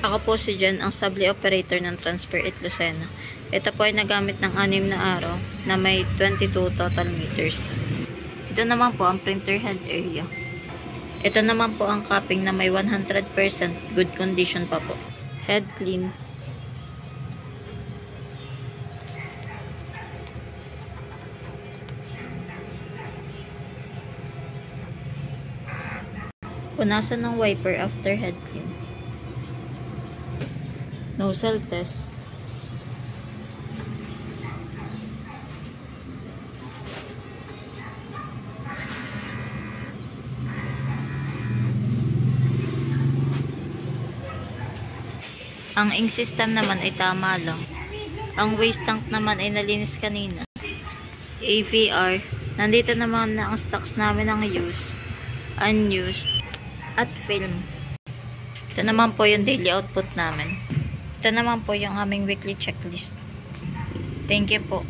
Ako po si Jen, ang subli operator ng Transfer It Lucena. Ito po ay nagamit ng 6 na araw na may 22 total meters. Ito naman po ang printer head area. Ito naman po ang cupping na may 100% good condition pa po. Head clean. Punasan ng wiper after head clean. Nozzle test. Ang ink system naman ay tama lang. Ang waste tank naman ay nalinis kanina. AVR. Nandito naman na ang stocks namin ng used, unused, at film. Ito naman po yung daily output namin. Ito naman po yung aming weekly checklist. Thank you po.